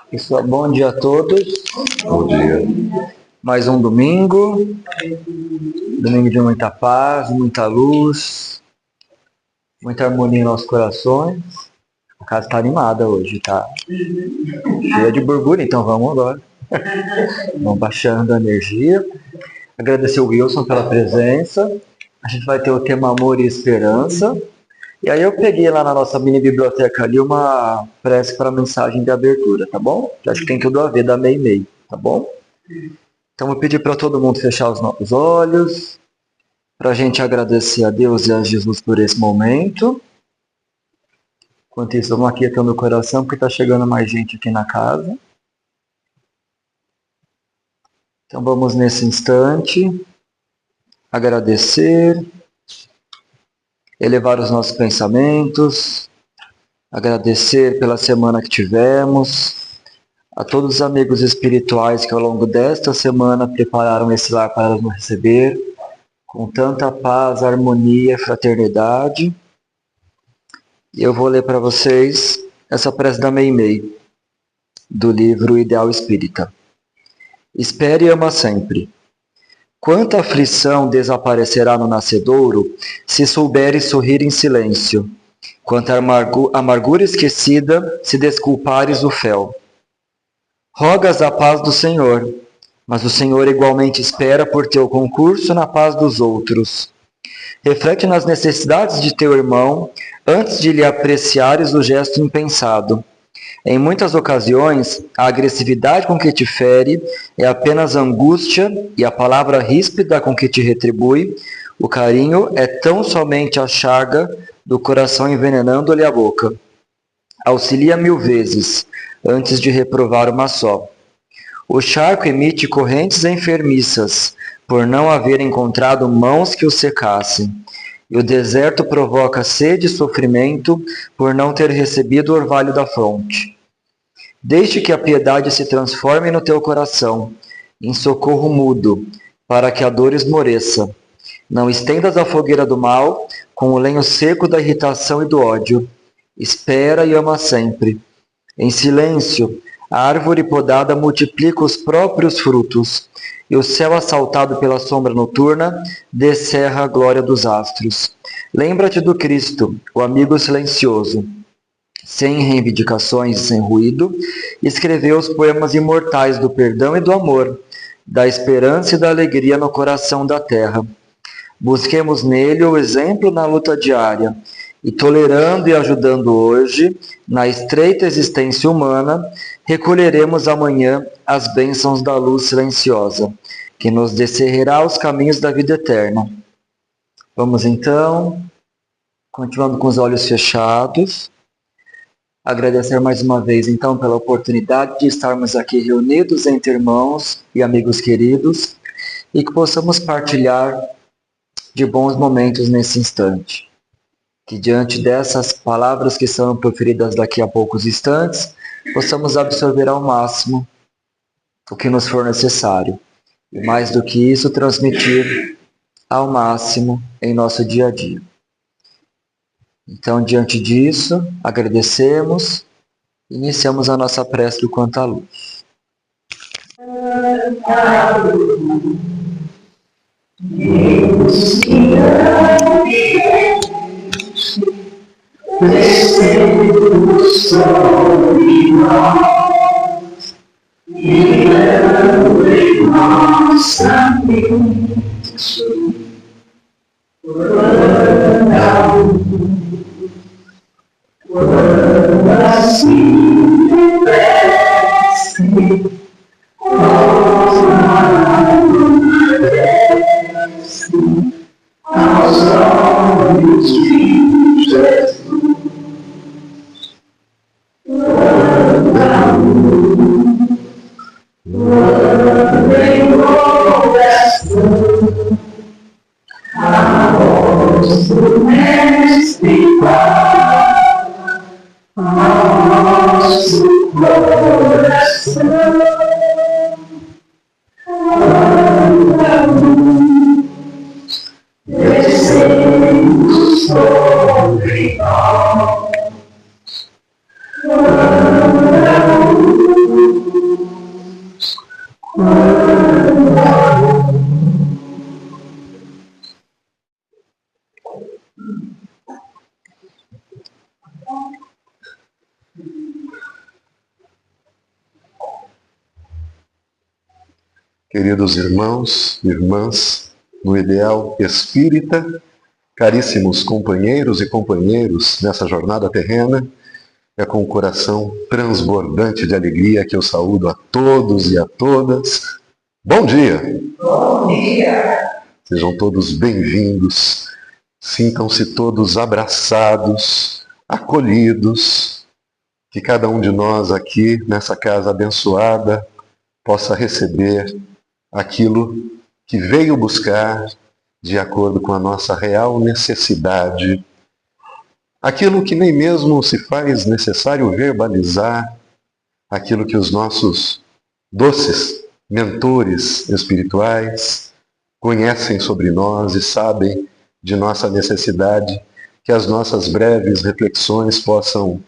Pessoal, bom dia a todos. Bom dia. Mais um domingo de muita paz, muita luz, muita harmonia em nossos corações. A casa está animada hoje, tá cheia de burburinho, então vamos agora. Vamos baixando a energia. Agradecer o Wilson pela presença. A gente vai ter o tema Amor e Esperança. E aí eu peguei lá na nossa mini biblioteca ali uma prece para mensagem de abertura, tá bom? Que acho que tem tudo a ver da Meimei, tá bom? Então eu vou pedir para todo mundo fechar os nossos olhos, para a gente agradecer a Deus e a Jesus por esse momento. Enquanto isso, vamos aquietando o coração, porque está chegando mais gente aqui na casa. Então vamos nesse instante agradecer, elevar os nossos pensamentos, agradecer pela semana que tivemos, a todos os amigos espirituais que ao longo desta semana prepararam esse lar para nos receber, com tanta paz, harmonia e fraternidade. E eu vou ler para vocês essa prece da Meimei, do livro Ideal Espírita. Espere e ama sempre. Quanta aflição desaparecerá no nascedouro, se souberes sorrir em silêncio. Quanta amargura esquecida, se desculpares o fel. Rogas a paz do Senhor, mas o Senhor igualmente espera por teu concurso na paz dos outros. Reflete nas necessidades de teu irmão, antes de lhe apreciares o gesto impensado. Em muitas ocasiões, a agressividade com que te fere é apenas angústia e a palavra ríspida com que te retribui, o carinho é tão somente a chaga do coração envenenando-lhe a boca. Auxilia 1000 vezes, antes de reprovar uma só. O charco emite correntes enfermiças, por não haver encontrado mãos que o secassem. E o deserto provoca sede e sofrimento por não ter recebido o orvalho da fonte. Deixe que a piedade se transforme no teu coração, em socorro mudo, para que a dor esmoreça. Não estendas a fogueira do mal com o lenho seco da irritação e do ódio. Espera e ama sempre. Em silêncio, a árvore podada multiplica os próprios frutos, e o céu assaltado pela sombra noturna descerra a glória dos astros. Lembra-te do Cristo, o amigo silencioso. Sem reivindicações e sem ruído, escreveu os poemas imortais do perdão e do amor, da esperança e da alegria no coração da terra. Busquemos nele o exemplo na luta diária, e tolerando e ajudando hoje, na estreita existência humana, recolheremos amanhã as bênçãos da luz silenciosa, que nos descerrará os caminhos da vida eterna. Vamos então, continuando com os olhos fechados, agradecer mais uma vez então pela oportunidade de estarmos aqui reunidos entre irmãos e amigos queridos e que possamos partilhar de bons momentos nesse instante. Que diante dessas palavras que serão proferidas daqui a poucos instantes, possamos absorver ao máximo o que nos for necessário. E mais do que isso, transmitir ao máximo em nosso dia a dia. Então, diante disso, agradecemos e iniciamos a nossa prece do Quanto à Luz. Descendo sobre nós, mirando em nossa mente, quando assim desce, aos olhos de Jesus. Sobre nós, Queridos irmãos, irmãs, no ideal espírita, caríssimos companheiros e companheiros nessa jornada terrena, é com o coração transbordante de alegria que eu saúdo a todos e a todas. Bom dia! Bom dia! Sejam todos bem-vindos, sintam-se todos abraçados, acolhidos, que cada um de nós aqui nessa casa abençoada possa receber aquilo que veio buscar de acordo com a nossa real necessidade, aquilo que nem mesmo se faz necessário verbalizar, aquilo que os nossos doces mentores espirituais conhecem sobre nós e sabem de nossa necessidade, que as nossas breves reflexões possam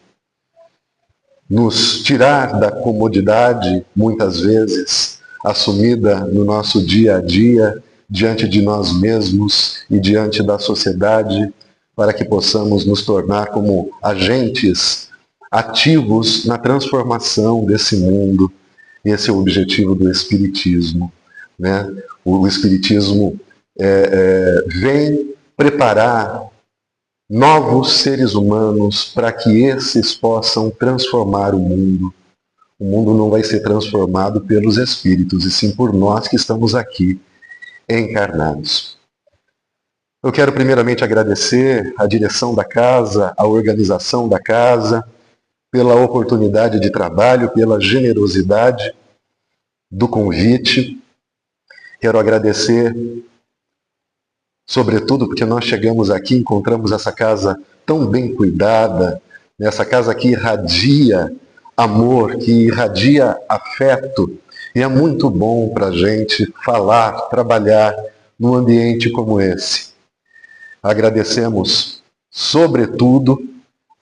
nos tirar da comodidade, muitas vezes, assumida no nosso dia a dia, diante de nós mesmos e diante da sociedade, para que possamos nos tornar como agentes ativos na transformação desse mundo. Esse é o objetivo do Espiritismo, né? O Espiritismo vem preparar novos seres humanos para que esses possam transformar o mundo. O mundo não vai ser transformado pelos espíritos, e sim por nós que estamos aqui encarnados. Eu quero primeiramente agradecer a direção da casa, a organização da casa, pela oportunidade de trabalho, pela generosidade do convite. Quero agradecer, sobretudo, porque nós chegamos aqui, encontramos essa casa tão bem cuidada, essa casa que irradia amor, que irradia afeto, e é muito bom para a gente falar, trabalhar num ambiente como esse. Agradecemos, sobretudo,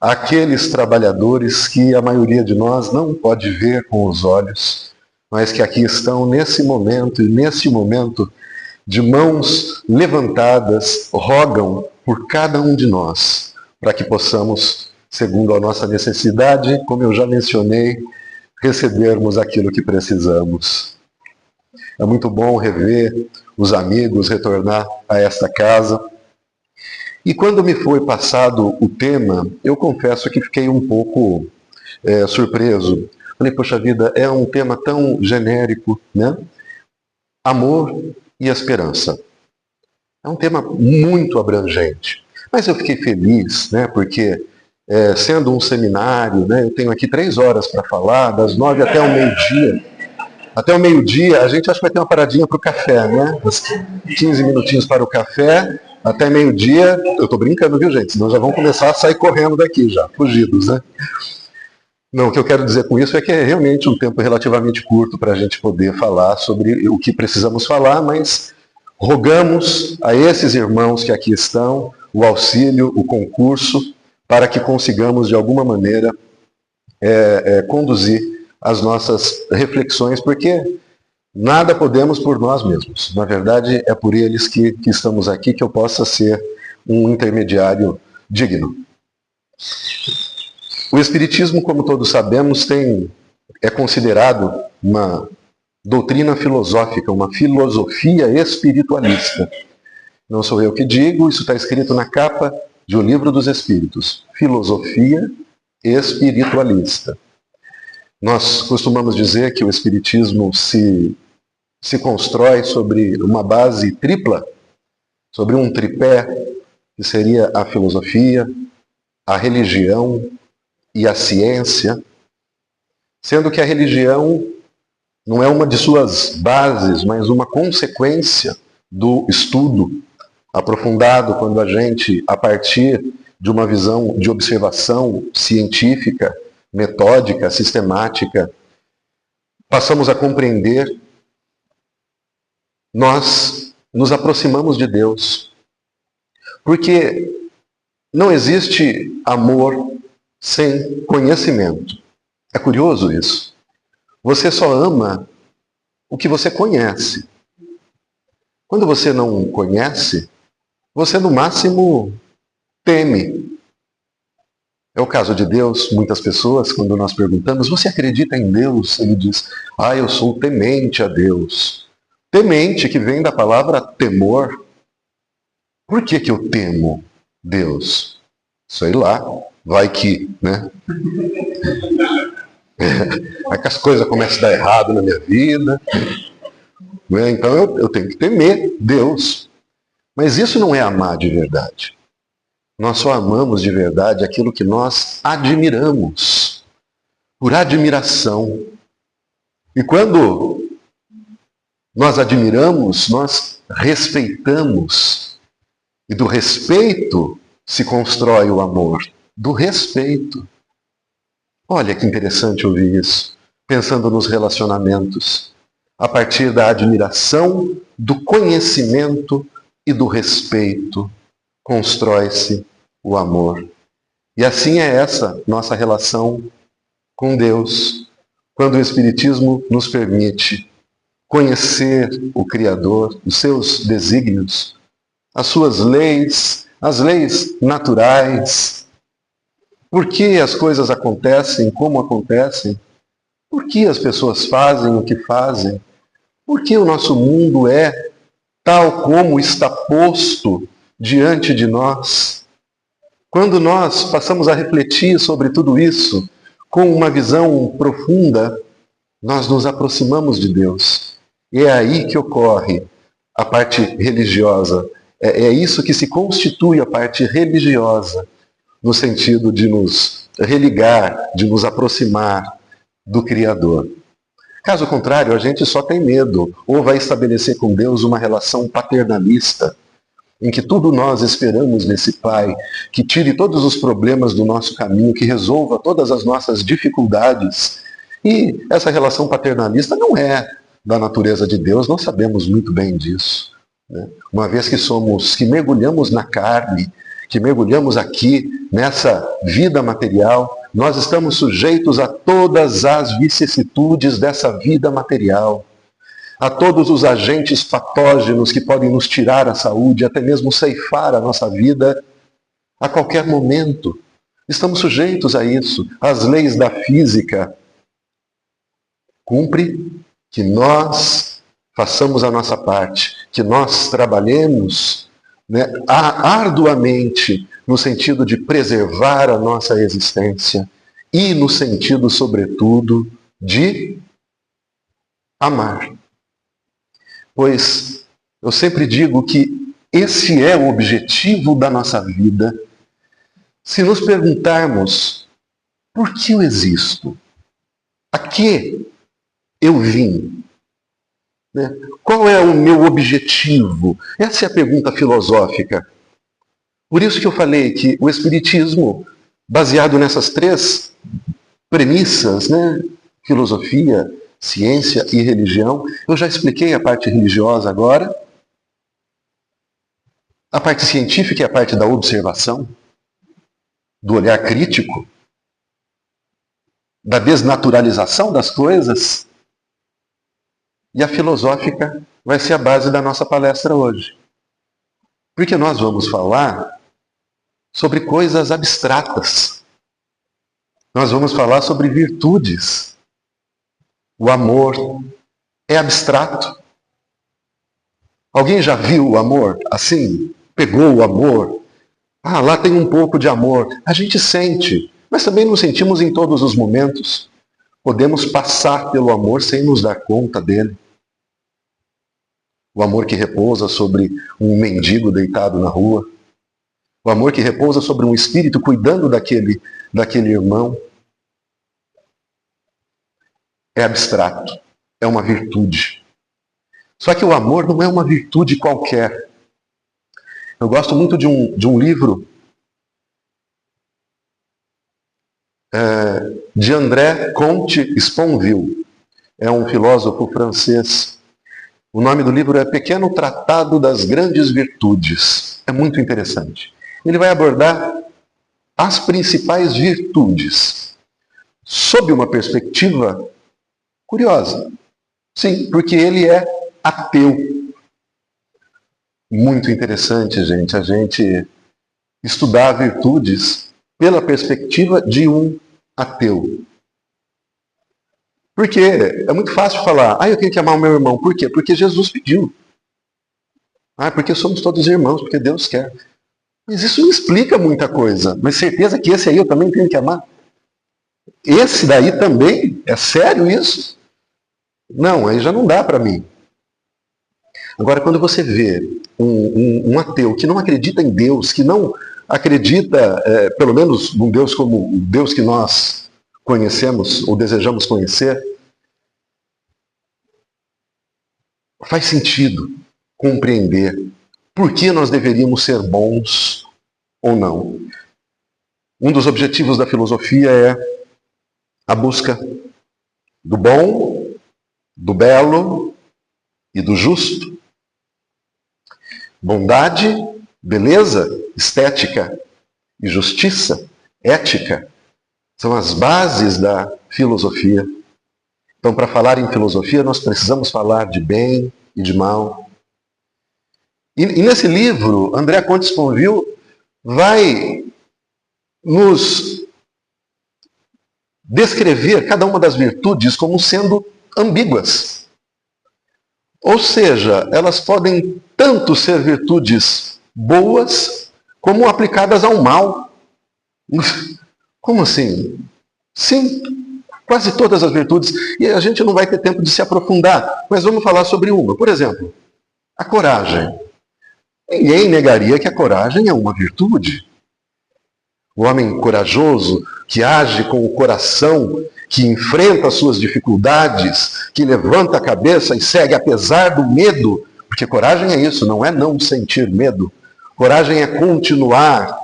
àqueles trabalhadores que a maioria de nós não pode ver com os olhos, mas que aqui estão nesse momento, e nesse momento, de mãos levantadas, rogam por cada um de nós, para que possamos, segundo a nossa necessidade, como eu já mencionei, recebermos aquilo que precisamos. É muito bom rever os amigos, retornar a esta casa. E quando me foi passado o tema, eu confesso que fiquei um pouco surpreso. Falei, poxa vida, é um tema tão genérico, né? Amor e esperança. É um tema muito abrangente. Mas eu fiquei feliz, né? Porque sendo um seminário, né, eu tenho aqui 3 horas para falar, das 9 até o meio-dia. Até o meio-dia, a gente acha que vai ter uma paradinha para o café, né? 15 minutinhos para o café, até meio-dia. Eu estou brincando, viu, gente? Senão já vão começar a sair correndo daqui já, fugidos, né? Não, o que eu quero dizer com isso é que é realmente um tempo relativamente curto para a gente poder falar sobre o que precisamos falar, mas rogamos a esses irmãos que aqui estão o auxílio, o concurso, para que consigamos, de alguma maneira, conduzir as nossas reflexões, porque nada podemos por nós mesmos. Na verdade, é por eles que estamos aqui, que eu possa ser um intermediário digno. O Espiritismo, como todos sabemos, é considerado uma doutrina filosófica, uma filosofia espiritualista. Não sou eu que digo, isso está escrito na capa de O Livro dos Espíritos. Filosofia espiritualista. Nós costumamos dizer que o Espiritismo se constrói sobre uma base tripla, sobre um tripé, que seria a filosofia, a religião e a ciência, sendo que a religião não é uma de suas bases, mas uma consequência do estudo aprofundado, quando a gente, a partir de uma visão de observação científica, metódica, sistemática, passamos a compreender, nós nos aproximamos de Deus. Porque não existe amor sem conhecimento. É curioso isso. Você só ama o que você conhece. Quando você não conhece, você no máximo teme. É o caso de Deus. Muitas pessoas, quando nós perguntamos, você acredita em Deus? Ele diz, eu sou temente a Deus. Temente, que vem da palavra temor. Por que que eu temo Deus? Sei lá, vai que, né? Vai que as coisas começam a dar errado na minha vida. Né? Então eu tenho que temer Deus. Mas isso não é amar de verdade. Nós só amamos de verdade aquilo que nós admiramos. Por admiração. E quando nós admiramos, nós respeitamos. E do respeito se constrói o amor. Do respeito. Olha que interessante ouvir isso. Pensando nos relacionamentos. A partir da admiração, do conhecimento e do respeito, constrói-se o amor. E assim é essa nossa relação com Deus. Quando o Espiritismo nos permite conhecer o Criador, os seus desígnios, as suas leis, as leis naturais, por que as coisas acontecem como acontecem, por que as pessoas fazem o que fazem, por que o nosso mundo é tal como está posto diante de nós. Quando nós passamos a refletir sobre tudo isso com uma visão profunda, nós nos aproximamos de Deus. E é aí que ocorre a parte religiosa. É isso que se constitui a parte religiosa, no sentido de nos religar, de nos aproximar do Criador. Caso contrário, a gente só tem medo, ou vai estabelecer com Deus uma relação paternalista, em que tudo nós esperamos nesse Pai, que tire todos os problemas do nosso caminho, que resolva todas as nossas dificuldades. E essa relação paternalista não é da natureza de Deus, nós sabemos muito bem disso. Né? Uma vez que mergulhamos na carne, que mergulhamos aqui nessa vida material, nós estamos sujeitos a todas as vicissitudes dessa vida material, a todos os agentes patógenos que podem nos tirar a saúde, até mesmo ceifar a nossa vida a qualquer momento. Estamos sujeitos a isso. As leis da física. Cumpre que nós façamos a nossa parte, que nós trabalhemos, né, arduamente no sentido de preservar a nossa existência e no sentido, sobretudo, de amar. Pois eu sempre digo que esse é o objetivo da nossa vida. Se nos perguntarmos por que eu existo, a que eu vim, né? Qual é o meu objetivo? Essa é a pergunta filosófica. Por isso que eu falei que o Espiritismo, baseado nessas três premissas, né? Filosofia, ciência e religião. Eu já expliquei a parte religiosa agora. A parte científica é a parte da observação, do olhar crítico, da desnaturalização das coisas. E a filosófica vai ser a base da nossa palestra hoje. Porque nós vamos falar sobre coisas abstratas. Nós vamos falar sobre virtudes. O amor é abstrato. Alguém já viu o amor assim? Pegou o amor? Ah, lá tem um pouco de amor. A gente sente, mas também não sentimos em todos os momentos. Podemos passar pelo amor sem nos dar conta dele. O amor que repousa sobre um mendigo deitado na rua. O amor que repousa sobre um espírito cuidando daquele irmão. É abstrato. É uma virtude. Só que o amor não é uma virtude qualquer. Eu gosto muito de um livro de André Comte Sponville. É um filósofo francês. O nome do livro é Pequeno Tratado das Grandes Virtudes. É muito interessante. Ele vai abordar as principais virtudes sob uma perspectiva curiosa. Sim, porque ele é ateu. Muito interessante, gente, a gente estudar virtudes pela perspectiva de um ateu. Porque é muito fácil falar, eu tenho que amar o meu irmão. Por quê? Porque Jesus pediu. Porque somos todos irmãos, porque Deus quer. Mas isso não explica muita coisa. Mas certeza que esse aí eu também tenho que amar? Esse daí também? É sério isso? Não, aí já não dá para mim. Agora, quando você vê um ateu que não acredita em Deus, que não acredita, pelo menos num Deus como o Deus que nós conhecemos ou desejamos conhecer, faz sentido compreender por que nós deveríamos ser bons ou não. Um dos objetivos da filosofia é a busca do bom, do belo e do justo. Bondade, beleza, estética e justiça, ética, são as bases da filosofia. Então, para falar em filosofia, nós precisamos falar de bem e de mal. E nesse livro, André Conte Sponville vai nos descrever cada uma das virtudes como sendo ambíguas. Ou seja, elas podem tanto ser virtudes boas como aplicadas ao mal. Como assim? Sim, quase todas as virtudes. E a gente não vai ter tempo de se aprofundar, mas vamos falar sobre uma. Por exemplo, a coragem. Ninguém negaria que a coragem é uma virtude. O homem corajoso, que age com o coração, que enfrenta as suas dificuldades, que levanta a cabeça e segue apesar do medo, porque coragem é isso, não é não sentir medo. Coragem é continuar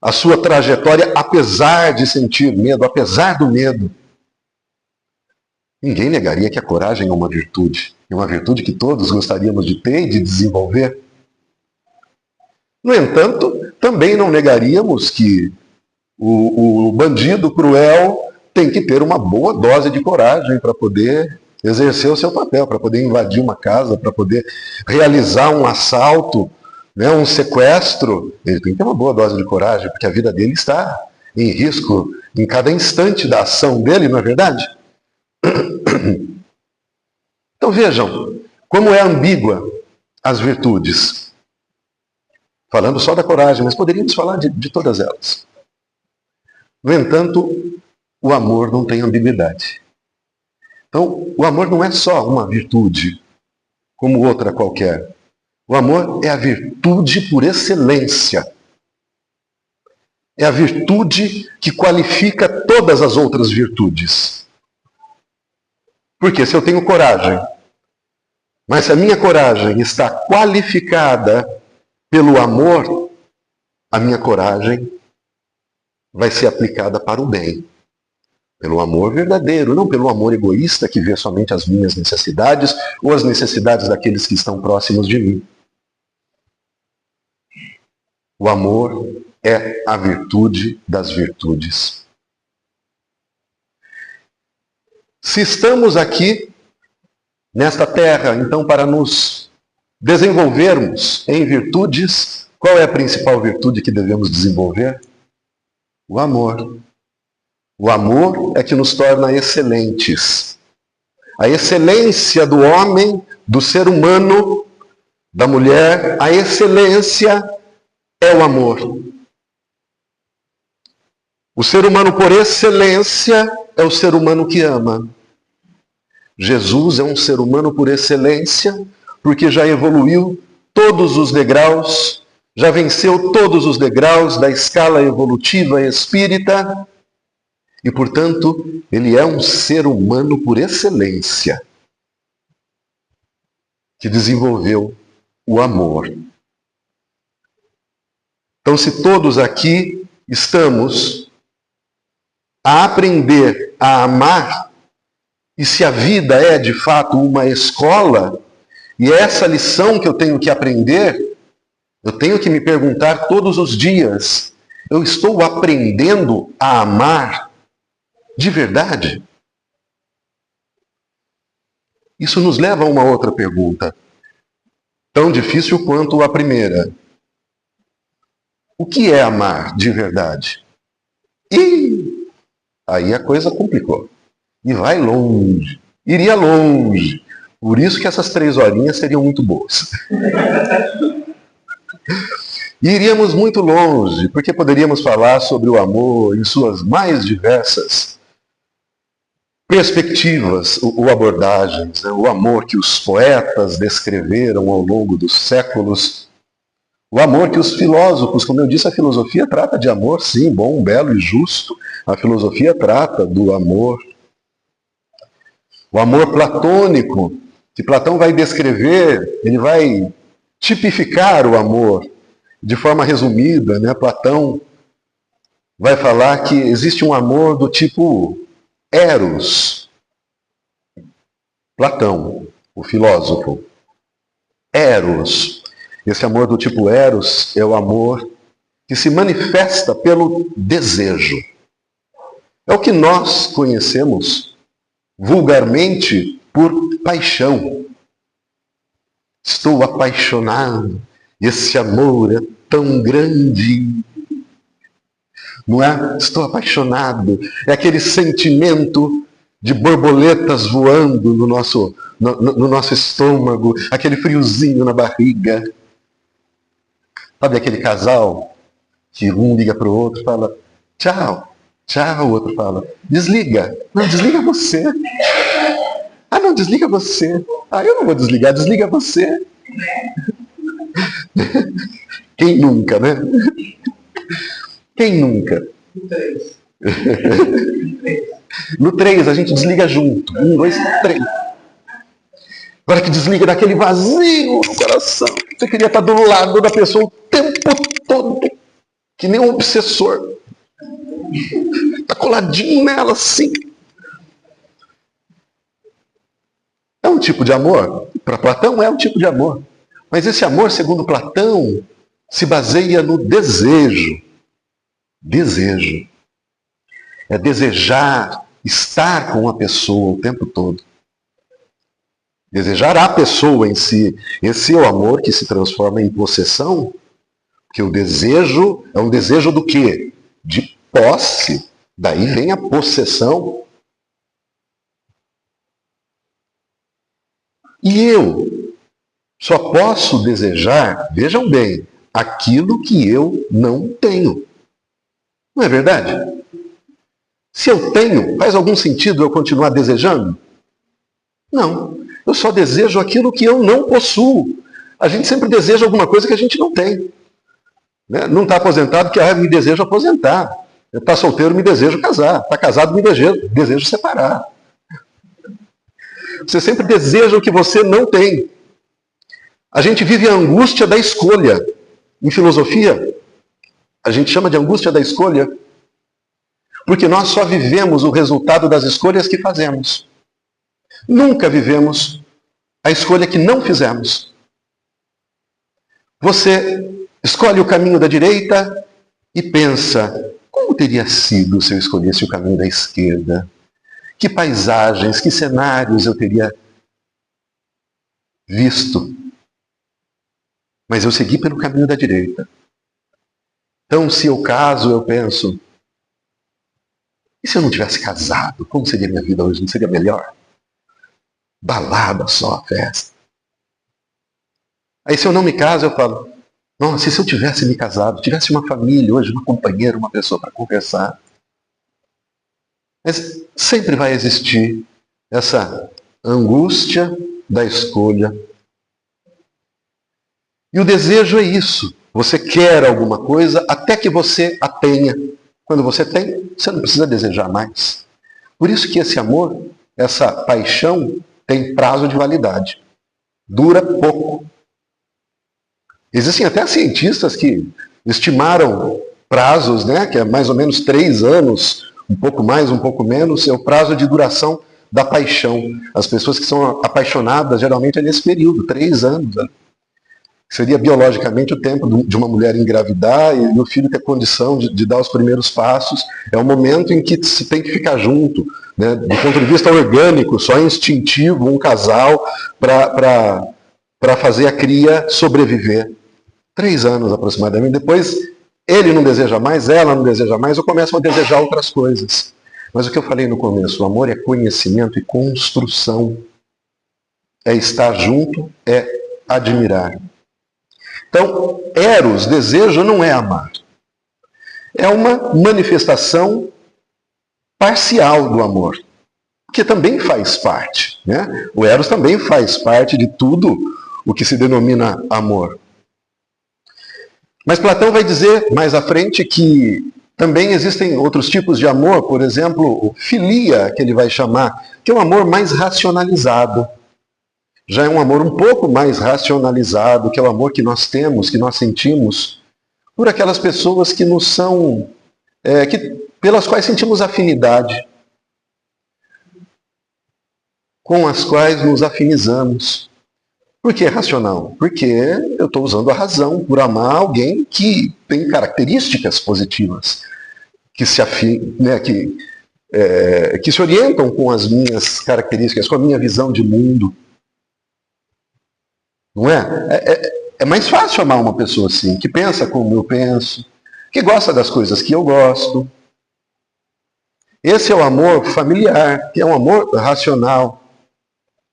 a sua trajetória apesar de sentir medo, apesar do medo. Ninguém negaria que a coragem é uma virtude que todos gostaríamos de ter e de desenvolver. No entanto, também não negaríamos que o bandido cruel tem que ter uma boa dose de coragem para poder exercer o seu papel, para poder invadir uma casa, para poder realizar um assalto, um sequestro. Ele tem que ter uma boa dose de coragem, porque a vida dele está em risco em cada instante da ação dele, não é verdade? Então vejam, como é ambígua as virtudes. Falando só da coragem, mas poderíamos falar de todas elas. No entanto, o amor não tem ambiguidade. Então, o amor não é só uma virtude, como outra qualquer. O amor é a virtude por excelência. É a virtude que qualifica todas as outras virtudes. Porque se eu tenho coragem, mas se a minha coragem está qualificada pelo amor, a minha coragem vai ser aplicada para o bem. Pelo amor verdadeiro, não pelo amor egoísta que vê somente as minhas necessidades ou as necessidades daqueles que estão próximos de mim. O amor é a virtude das virtudes. Se estamos aqui nesta terra, então, para nos desenvolvermos em virtudes, qual é a principal virtude que devemos desenvolver? O amor. O amor é que nos torna excelentes. A excelência do homem, do ser humano, da mulher, a excelência é o amor. O ser humano por excelência é o ser humano que ama. Jesus é um ser humano por excelência, porque já evoluiu todos os degraus, já venceu todos os degraus da escala evolutiva espírita e, portanto, ele é um ser humano por excelência que desenvolveu o amor. Então, se todos aqui estamos a aprender a amar, e se a vida é de fato uma escola, e é essa lição que eu tenho que aprender, eu tenho que me perguntar todos os dias, eu estou aprendendo a amar de verdade? Isso nos leva a uma outra pergunta, tão difícil quanto a primeira. O que é amar de verdade? E aí a coisa complicou. e vai longe, iria longe. Por isso que essas 3 horinhas seriam muito boas. E iríamos muito longe, porque poderíamos falar sobre o amor em suas mais diversas perspectivas ou abordagens, né? O amor que os poetas descreveram ao longo dos séculos, o amor que os filósofos, como eu disse, a filosofia trata de amor, sim, bom, belo e justo. A filosofia trata do amor. O amor platônico, que Platão vai descrever, ele vai tipificar o amor de forma resumida, né? Platão vai falar que existe um amor do tipo Eros. Platão, o filósofo. Eros. Esse amor do tipo Eros é o amor que se manifesta pelo desejo. É o que nós conhecemos vulgarmente por paixão. Estou apaixonado. Esse amor é tão grande. Não é? Estou apaixonado. É aquele sentimento de borboletas voando no nosso estômago, aquele friozinho na barriga. Sabe aquele casal que um liga para o outro e fala tchau, tchau, o outro fala desliga. Não, desliga você. Ah, não, desliga você. Ah, eu não vou desligar, desliga você. Quem nunca, né? Quem nunca? No 3 a gente desliga junto. 1, 2, 3. Agora que desliga daquele vazio no coração. Você queria estar do lado da pessoa o tempo todo. Que nem um obsessor. Está coladinho nela assim. É um tipo de amor. Para Platão é um tipo de amor. Mas esse amor, segundo Platão, se baseia no desejo. Desejo. É desejar estar com a pessoa o tempo todo. Desejar a pessoa em si. Esse é o amor que se transforma em possessão. Porque o desejo é um desejo do quê? De posse. Daí vem a possessão. E eu só posso desejar, vejam bem, aquilo que eu não tenho. Não é verdade? Se eu tenho, faz algum sentido eu continuar desejando? Não. Eu só desejo aquilo que eu não possuo. A gente sempre deseja alguma coisa que a gente não tem. Né? Não está aposentado, que me desejo aposentar. Está solteiro, me desejo casar. Está casado, me desejo separar. Você sempre deseja o que você não tem. A gente vive a angústia da escolha. Em filosofia, a gente chama de angústia da escolha, porque nós só vivemos o resultado das escolhas que fazemos. Nunca vivemos a escolha que não fizemos. Você escolhe o caminho da direita e pensa, como teria sido se eu escolhesse o caminho da esquerda? Que paisagens, que cenários eu teria visto? Mas eu segui pelo caminho da direita. Então, se eu caso, eu penso, e se eu não tivesse casado? Como seria minha vida hoje? Não seria melhor? Balada só, festa. Aí se eu não me caso, eu falo, nossa, e se eu tivesse me casado, tivesse uma família hoje, uma companheira, uma pessoa para conversar? Mas sempre vai existir essa angústia da escolha. E o desejo é isso. Você quer alguma coisa até que você a tenha. Quando você tem, você não precisa desejar mais. Por isso que esse amor, essa paixão, tem prazo de validade. Dura pouco. Existem até cientistas que estimaram prazos, né, que é mais ou menos 3 anos, um pouco mais, um pouco menos, é o prazo de duração da paixão. As pessoas que são apaixonadas, geralmente é nesse período, 3 anos. Né? Seria biologicamente o tempo de uma mulher engravidar e o filho ter condição de dar os primeiros passos. É o momento em que se tem que ficar junto. Né? Do ponto de vista orgânico, só instintivo, um casal para fazer a cria sobreviver. 3 anos aproximadamente. Depois ele não deseja mais, ela não deseja mais, ou começam a desejar outras coisas. Mas o que eu falei no começo, o amor é conhecimento e construção. É estar junto, é admirar. Então, eros, desejo, não é amar. É uma manifestação parcial do amor, que também faz parte, né? O eros também faz parte de tudo o que se denomina amor. Mas Platão vai dizer mais à frente que também existem outros tipos de amor, por exemplo, o filia, que ele vai chamar, que é um amor mais racionalizado. Já é um amor um pouco mais racionalizado, que é o amor que nós temos, que nós sentimos, por aquelas pessoas que nos são, pelas quais sentimos afinidade, com as quais nos afinizamos. Por que é racional? Porque eu estou usando a razão por amar alguém que tem características positivas, que se que se orientam com as minhas características, com a minha visão de mundo. Não é? É mais fácil amar uma pessoa assim, que pensa como eu penso, que gosta das coisas que eu gosto. Esse é o amor familiar, que é um amor racional.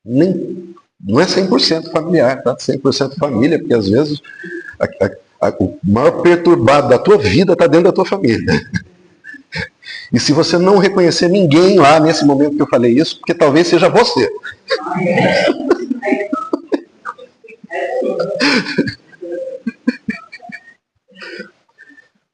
Não é 100% familiar, tá? 100% família, porque às vezes o maior perturbado da tua vida está dentro da tua família. E se você não reconhecer ninguém lá nesse momento que eu falei isso, porque talvez seja você.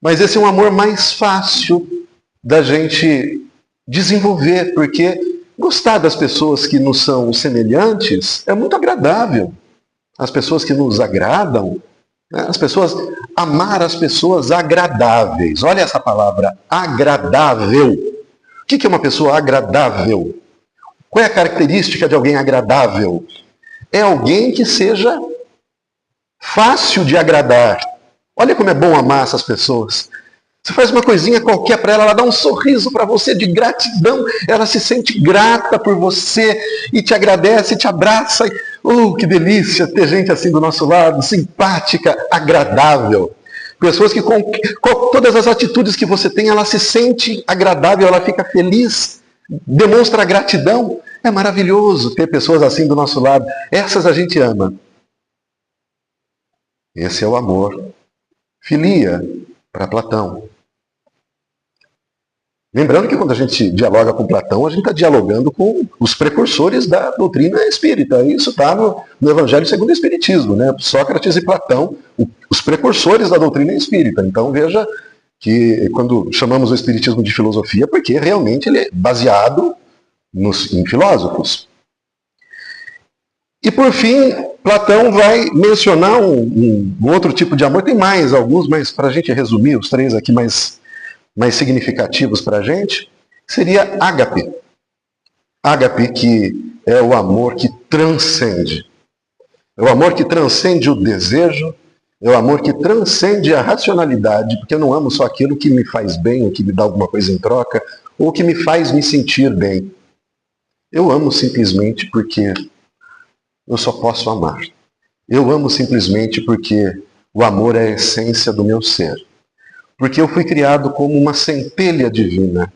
Mas esse é um amor mais fácil da gente desenvolver, porque gostar das pessoas que nos são semelhantes é muito agradável. As pessoas que nos agradam, né? Amar as pessoas agradáveis. Olha essa palavra, agradável. O que é uma pessoa agradável? Qual é a característica de alguém agradável? É alguém que seja fácil de agradar. Olha como é bom amar essas pessoas. Você faz uma coisinha qualquer para ela, ela dá um sorriso para você de gratidão, ela se sente grata por você e te agradece, te abraça. Que delícia ter gente assim do nosso lado, simpática, agradável. Pessoas que com todas as atitudes que você tem, ela se sente agradável, ela fica feliz, demonstra gratidão. É maravilhoso ter pessoas assim do nosso lado. Essas a gente ama. Esse é o amor. Filia, para Platão. Lembrando que quando a gente dialoga com Platão, a gente está dialogando com os precursores da doutrina espírita. Isso está no Evangelho segundo o Espiritismo, né? Sócrates e Platão, os precursores da doutrina espírita. Então veja que quando chamamos o Espiritismo de filosofia, porque realmente ele é baseado em filósofos. E por fim, Platão vai mencionar um outro tipo de amor. Tem mais alguns, mas para a gente resumir os três aqui mais significativos para a gente, seria ágape. Ágape, que é o amor que transcende. É o amor que transcende o desejo, é o amor que transcende a racionalidade, porque eu não amo só aquilo que me faz bem, ou que me dá alguma coisa em troca, ou que me faz me sentir bem. Eu amo simplesmente porque eu só posso amar. Eu amo simplesmente porque o amor é a essência do meu ser. Porque eu fui criado como uma centelha divina.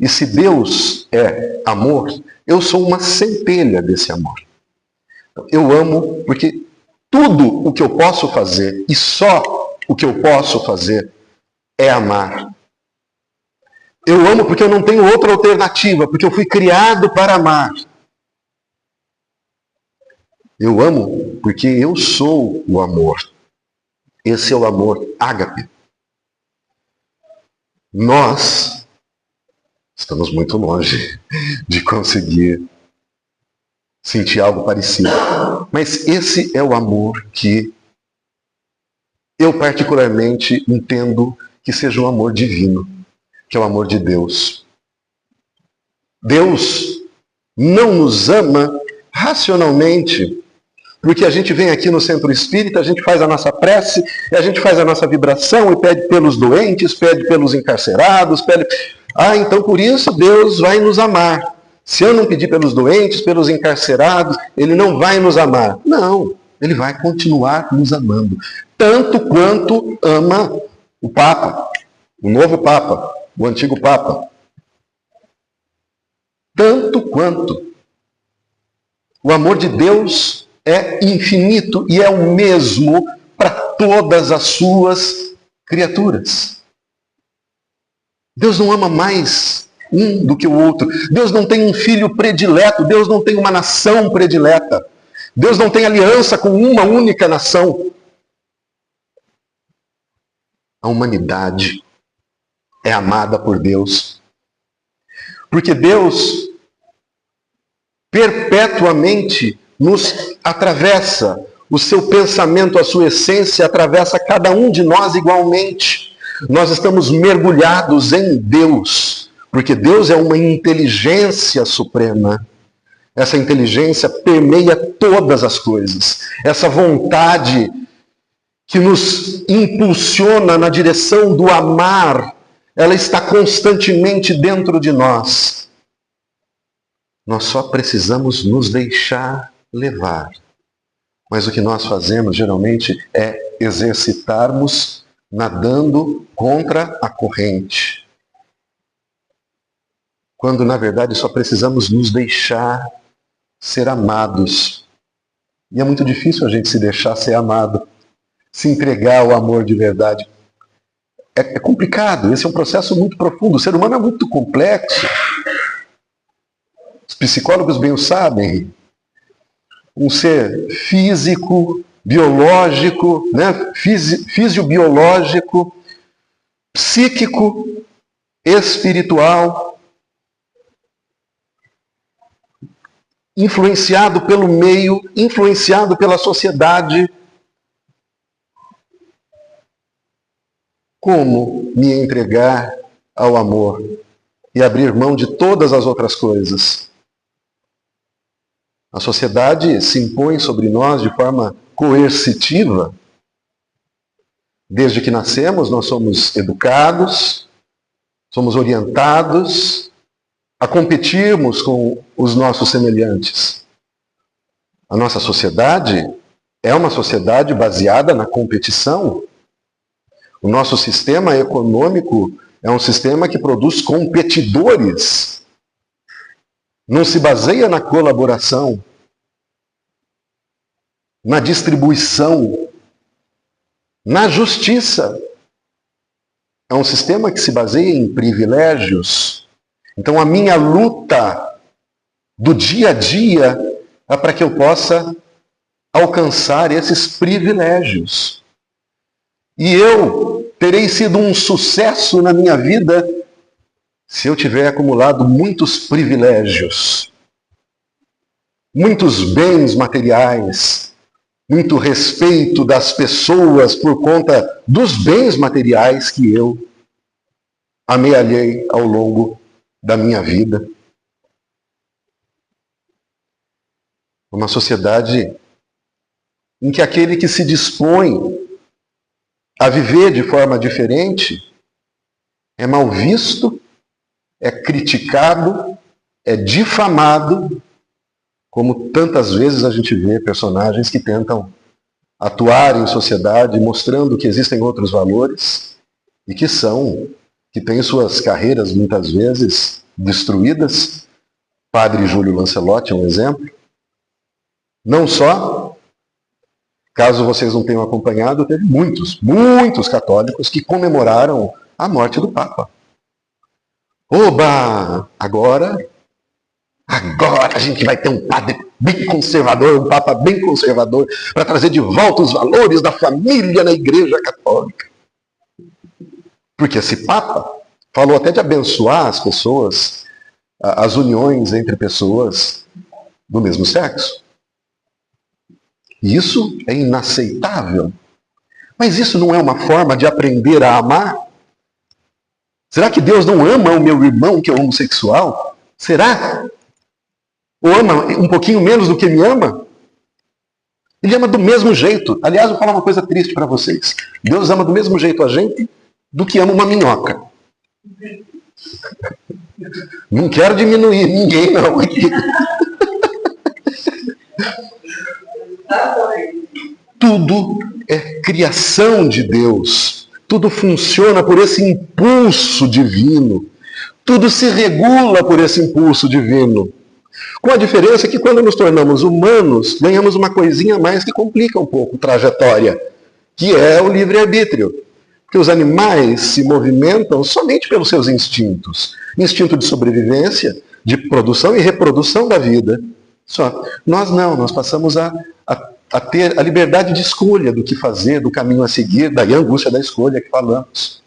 E se Deus é amor, eu sou uma centelha desse amor. Eu amo porque tudo o que eu posso fazer, e só o que eu posso fazer, é amar. Eu amo porque eu não tenho outra alternativa, porque eu fui criado para amar. Eu amo porque eu sou o amor. Esse é o amor ágape. Nós estamos muito longe de conseguir sentir algo parecido. Mas esse é o amor que eu particularmente entendo que seja um amor divino, que é o amor de Deus. Deus não nos ama racionalmente, porque a gente vem aqui no centro espírita, a gente faz a nossa prece, a gente faz a nossa vibração e pede pelos doentes, pede pelos encarcerados, pede... então por isso Deus vai nos amar. Se eu não pedir pelos doentes, pelos encarcerados, Ele não vai nos amar. Não, Ele vai continuar nos amando. Tanto quanto ama o Papa, o novo Papa, o antigo Papa. tanto quanto. O amor de Deus é infinito e é o mesmo para todas as suas criaturas. Deus não ama mais um do que o outro. Deus não tem um filho predileto. Deus não tem uma nação predileta. Deus não tem aliança com uma única nação. A humanidade é amada por Deus. Porque Deus perpetuamente nos atravessa. O seu pensamento, a sua essência, atravessa cada um de nós igualmente. Nós estamos mergulhados em Deus, porque Deus é uma inteligência suprema. Essa inteligência permeia todas as coisas. Essa vontade que nos impulsiona na direção do amar, ela está constantemente dentro de nós. Nós só precisamos nos deixar levar. Mas o que nós fazemos geralmente é exercitarmos nadando contra a corrente. Quando na verdade só precisamos nos deixar ser amados. E é muito difícil a gente se deixar ser amado, se entregar ao amor de verdade. É complicado, esse é um processo muito profundo. O ser humano é muito complexo. Os psicólogos bem o sabem. Um ser físico, biológico, né? Fisiobiológico, psíquico, espiritual, influenciado pelo meio, influenciado pela sociedade. Como me entregar ao amor e abrir mão de todas as outras coisas? A sociedade se impõe sobre nós de forma coercitiva. Desde que nascemos, nós somos educados, somos orientados a competirmos com os nossos semelhantes. A nossa sociedade é uma sociedade baseada na competição. O nosso sistema econômico é um sistema que produz competidores. Não se baseia na colaboração, na distribuição, na justiça. É um sistema que se baseia em privilégios. Então a minha luta do dia a dia é para que eu possa alcançar esses privilégios. E eu terei sido um sucesso na minha vida se eu tiver acumulado muitos privilégios, muitos bens materiais, muito respeito das pessoas por conta dos bens materiais que eu amealhei ao longo da minha vida. Uma sociedade em que aquele que se dispõe a viver de forma diferente é mal visto, é criticado, é difamado, como tantas vezes a gente vê personagens que tentam atuar em sociedade mostrando que existem outros valores e que têm suas carreiras muitas vezes destruídas. Padre Júlio Lancelotti é um exemplo. Não só, caso vocês não tenham acompanhado, teve muitos católicos que comemoraram a morte do Papa. Oba! Agora a gente vai ter um padre bem conservador, um Papa bem conservador, para trazer de volta os valores da família na Igreja Católica. Porque esse Papa falou até de abençoar as pessoas, as uniões entre pessoas do mesmo sexo. Isso é inaceitável. Mas isso não é uma forma de aprender a amar? Será que Deus não ama o meu irmão que é homossexual? Será? Ou ama um pouquinho menos do que me ama? Ele ama do mesmo jeito. Aliás, vou falar uma coisa triste para vocês. Deus ama do mesmo jeito a gente do que ama uma minhoca. Não quero diminuir ninguém, não. Tudo é criação de Deus. Tudo funciona por esse impulso divino. Tudo se regula por esse impulso divino. Com a diferença que quando nos tornamos humanos, ganhamos uma coisinha a mais que complica um pouco a trajetória, que é o livre-arbítrio. Porque os animais se movimentam somente pelos seus instintos. Instinto de sobrevivência, de produção e reprodução da vida. Só. Nós não, nós passamos a ter a liberdade de escolha do que fazer, do caminho a seguir, daí a angústia da escolha que falamos.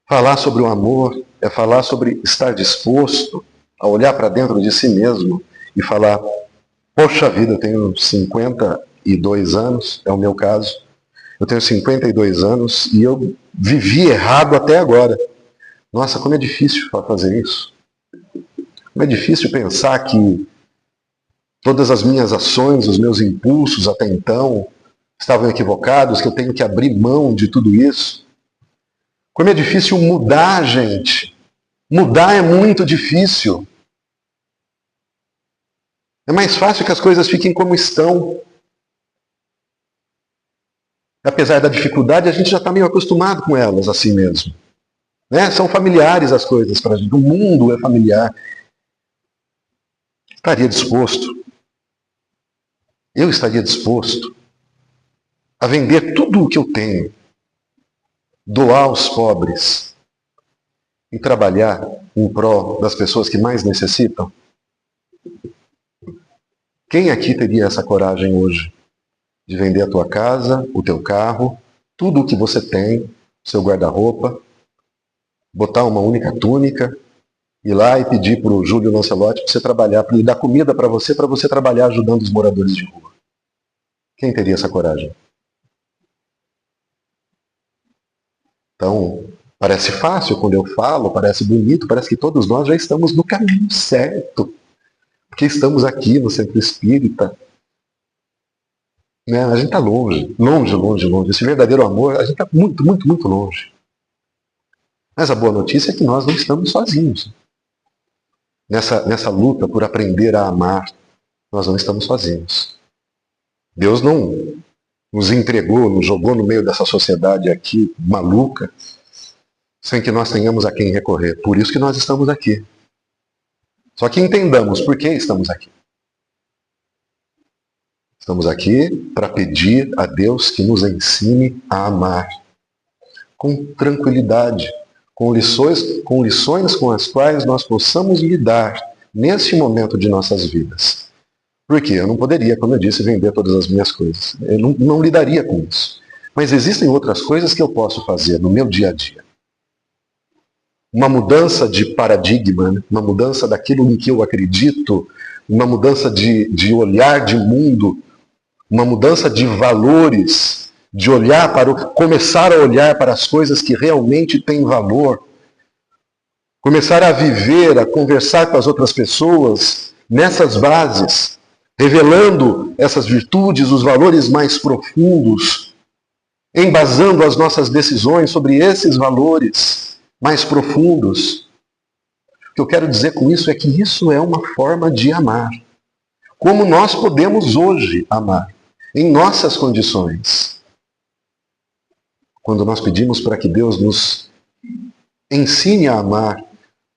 Falar sobre o amor é falar sobre estar disposto a olhar para dentro de si mesmo e falar, poxa vida, eu tenho 52 anos, é o meu caso, eu tenho 52 anos e eu vivi errado até agora. Nossa, como é difícil fazer isso. Como é difícil pensar que todas as minhas ações, os meus impulsos até então estavam equivocados, que eu tenho que abrir mão de tudo isso. Como é difícil mudar, gente. Mudar é muito difícil. É mais fácil que as coisas fiquem como estão. Apesar da dificuldade, a gente já está meio acostumado com elas assim mesmo. Né? São familiares as coisas para a gente. O mundo é familiar. Estaria disposto. Eu estaria disposto a vender tudo o que eu tenho, doar aos pobres e trabalhar em prol das pessoas que mais necessitam? Quem aqui teria essa coragem hoje de vender a tua casa, o teu carro, tudo o que você tem, seu guarda-roupa, botar uma única túnica, ir lá e pedir para o Júlio Lancelotti para você trabalhar, para ele dar comida para você trabalhar ajudando os moradores de rua? Quem teria essa coragem? Então, parece fácil quando eu falo, parece bonito, parece que todos nós já estamos no caminho certo. Porque estamos aqui no Centro Espírita. Né? A gente está longe, longe, longe, longe. Esse verdadeiro amor, a gente está muito, muito, muito longe. Mas a boa notícia é que nós não estamos sozinhos. Nessa luta por aprender a amar, nós não estamos sozinhos. Deus não nos entregou, nos jogou no meio dessa sociedade aqui, maluca, sem que nós tenhamos a quem recorrer. Por isso que nós estamos aqui. Só que entendamos por que estamos aqui. Estamos aqui para pedir a Deus que nos ensine a amar com tranquilidade, com lições com as quais nós possamos lidar nesse momento de nossas vidas. Porque eu não poderia, como eu disse, vender todas as minhas coisas. Eu não lidaria com isso. Mas existem outras coisas que eu posso fazer no meu dia a dia. Uma mudança de paradigma, né? Uma mudança daquilo em que eu acredito, uma mudança de olhar de mundo, uma mudança de valores, de olhar começar a olhar para as coisas que realmente têm valor, começar a viver, a conversar com as outras pessoas nessas bases, revelando essas virtudes, os valores mais profundos, embasando as nossas decisões sobre esses valores mais profundos. O que eu quero dizer com isso é que isso é uma forma de amar. Como nós podemos hoje amar, em nossas condições. Quando nós pedimos para que Deus nos ensine a amar,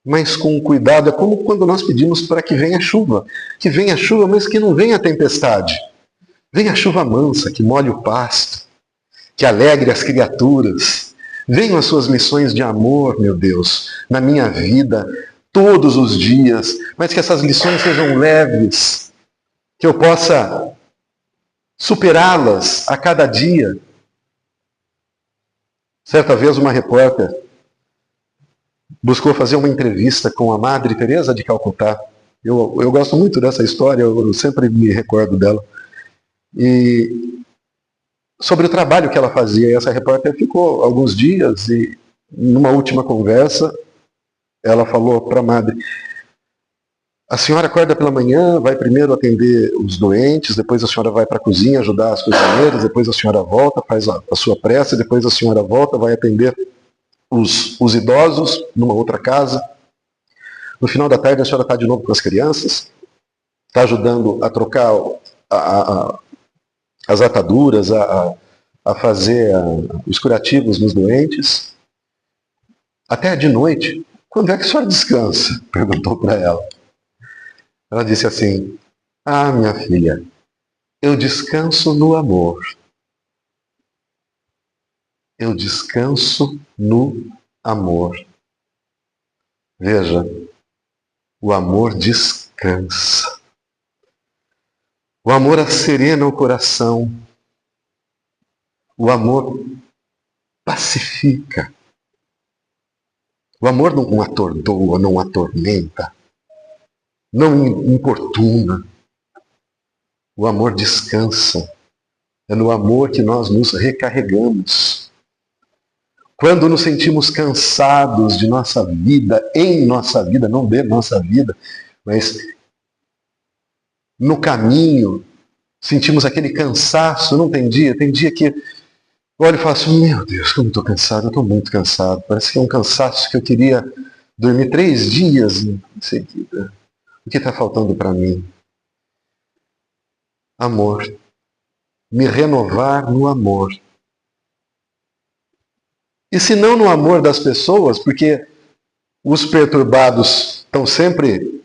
mas com cuidado, é como quando nós pedimos para que venha chuva. Que venha chuva, mas que não venha tempestade. Venha chuva mansa, que molhe o pasto, que alegre as criaturas. Venham as suas lições de amor, meu Deus, na minha vida, todos os dias, mas que essas lições sejam leves, que eu possa superá-las a cada dia. Certa vez uma repórter buscou fazer uma entrevista com a Madre Teresa de Calcutá. Eu gosto muito dessa história, eu sempre me recordo dela. E sobre o trabalho que ela fazia, e essa repórter ficou alguns dias e numa última conversa ela falou para a Madre: a senhora acorda pela manhã, vai primeiro atender os doentes, depois a senhora vai para a cozinha ajudar as cozinheiras, depois a senhora volta, faz a sua prece, depois a senhora volta, vai atender os idosos numa outra casa. No final da tarde a senhora está de novo com as crianças, está ajudando a trocar as ataduras, a fazer os curativos nos doentes. até de noite, quando é que a senhora descansa? Perguntou para ela. Ela disse assim, ah, minha filha, eu descanso no amor. Eu descanso no amor. Veja, o amor descansa. O amor asserena o coração. O amor pacifica. O amor não atordoa, não atormenta, não importuna. O amor descansa. É no amor que nós nos recarregamos. Quando nos sentimos cansados de nossa vida, em nossa vida, não de nossa vida, mas no caminho, sentimos aquele cansaço, não tem dia que olho e falo assim, meu Deus, como eu estou cansado, eu estou muito cansado. Parece que é um cansaço que eu queria dormir 3 dias em seguida. O que está faltando para mim? Amor. Me renovar no amor. E se não no amor das pessoas, porque os perturbados estão sempre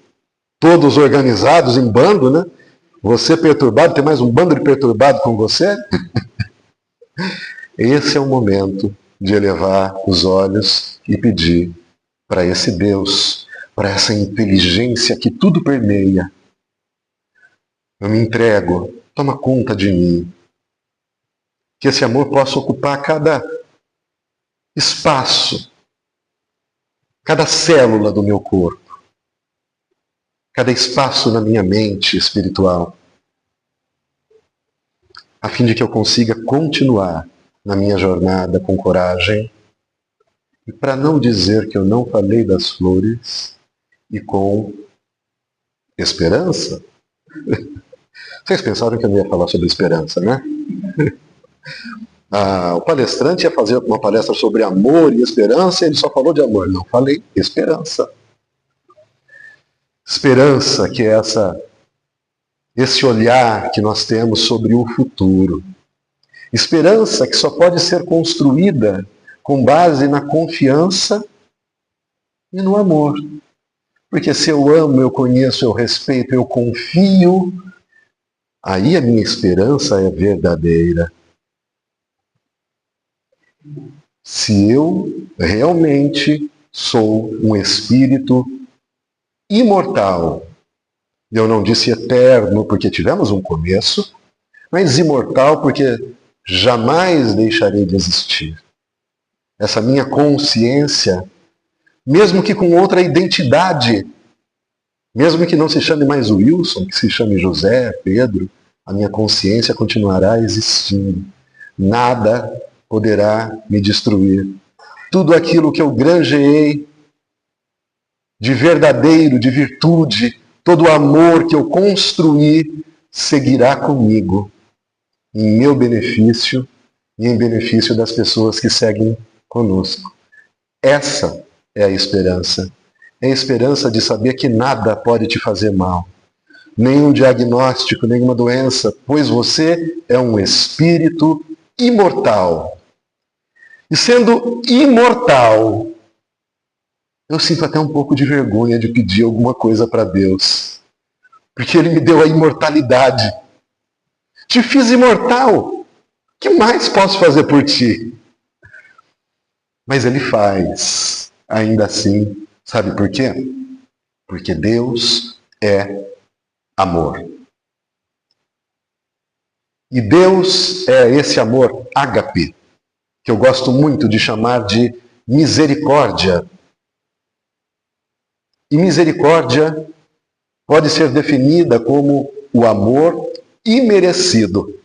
todos organizados em bando, né? Você perturbado, tem mais um bando de perturbado com você? Esse é o momento de elevar os olhos e pedir para esse Deus, para essa inteligência que tudo permeia. Eu me entrego, toma conta de mim. Que esse amor possa ocupar cada espaço, cada célula do meu corpo, cada espaço na minha mente espiritual, a fim de que eu consiga continuar na minha jornada com coragem, e para não dizer que eu não falei das flores, e com esperança. Vocês pensaram que eu não ia falar sobre esperança, né? O palestrante ia fazer uma palestra sobre amor e esperança, e ele só falou de amor. Não, falei esperança. Esperança, que é esse olhar que nós temos sobre o futuro. Esperança que só pode ser construída com base na confiança e no amor. Porque se eu amo, eu conheço, eu respeito, eu confio, aí a minha esperança é verdadeira. Se eu realmente sou um espírito imortal, eu não disse eterno porque tivemos um começo, mas imortal porque jamais deixarei de existir. Essa minha consciência, mesmo que com outra identidade, mesmo que não se chame mais Wilson, que se chame José, Pedro, a minha consciência continuará existindo. Nada poderá me destruir. Tudo aquilo que eu granjeei de verdadeiro, de virtude, todo o amor que eu construí, seguirá comigo, em meu benefício e em benefício das pessoas que seguem conosco. Essa é a esperança. É a esperança de saber que nada pode te fazer mal. Nenhum diagnóstico, nenhuma doença, pois você é um espírito imortal. E sendo imortal, eu sinto até um pouco de vergonha de pedir alguma coisa para Deus. Porque Ele me deu a imortalidade. Te fiz imortal. O que mais posso fazer por ti? Mas Ele faz. Ainda assim, sabe por quê? Porque Deus é amor. E Deus é esse amor ágape, que eu gosto muito de chamar de misericórdia. E misericórdia pode ser definida como o amor imerecido.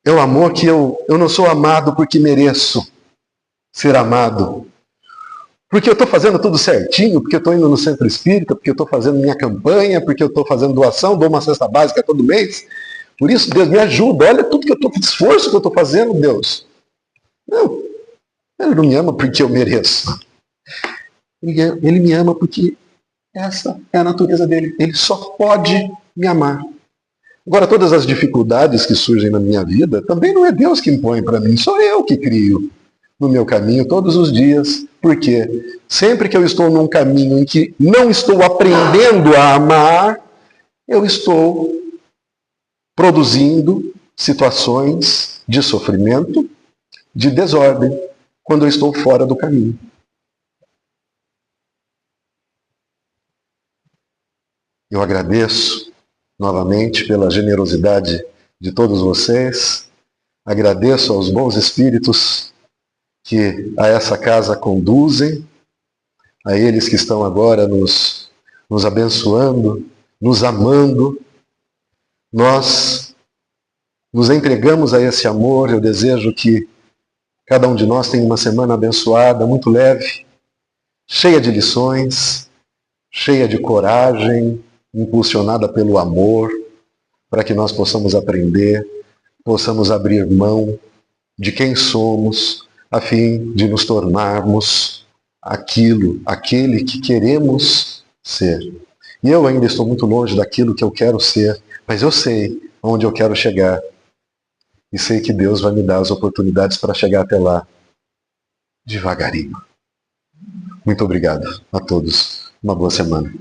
É o amor que eu não sou amado porque mereço ser amado. Porque eu estou fazendo tudo certinho, porque eu estou indo no centro espírita, porque eu estou fazendo minha campanha, porque eu estou fazendo doação, dou uma cesta básica todo mês. Por isso, Deus me ajuda. Olha tudo que eu estou, que esforço que eu estou fazendo, Deus. Não, Ele não me ama porque eu mereço. Ele me ama porque essa é a natureza dele. Ele só pode me amar. Agora, todas as dificuldades que surgem na minha vida, também não é Deus que impõe para mim, sou eu que crio. no meu caminho todos os dias, porque sempre que eu estou num caminho em que não estou aprendendo a amar, eu estou produzindo situações de sofrimento, de desordem, quando eu estou fora do caminho. Eu agradeço novamente pela generosidade de todos vocês, agradeço aos bons espíritos que a essa casa conduzem, a eles que estão agora nos abençoando, nos amando. Nós nos entregamos a esse amor. Eu desejo que cada um de nós tenha uma semana abençoada, muito leve, cheia de lições, cheia de coragem, impulsionada pelo amor, para que nós possamos aprender, possamos abrir mão de quem somos, a fim de nos tornarmos aquele que queremos ser. E eu ainda estou muito longe daquilo que eu quero ser, mas eu sei onde eu quero chegar. E sei que Deus vai me dar as oportunidades para chegar até lá, devagarinho. Muito obrigado a todos. Uma boa semana.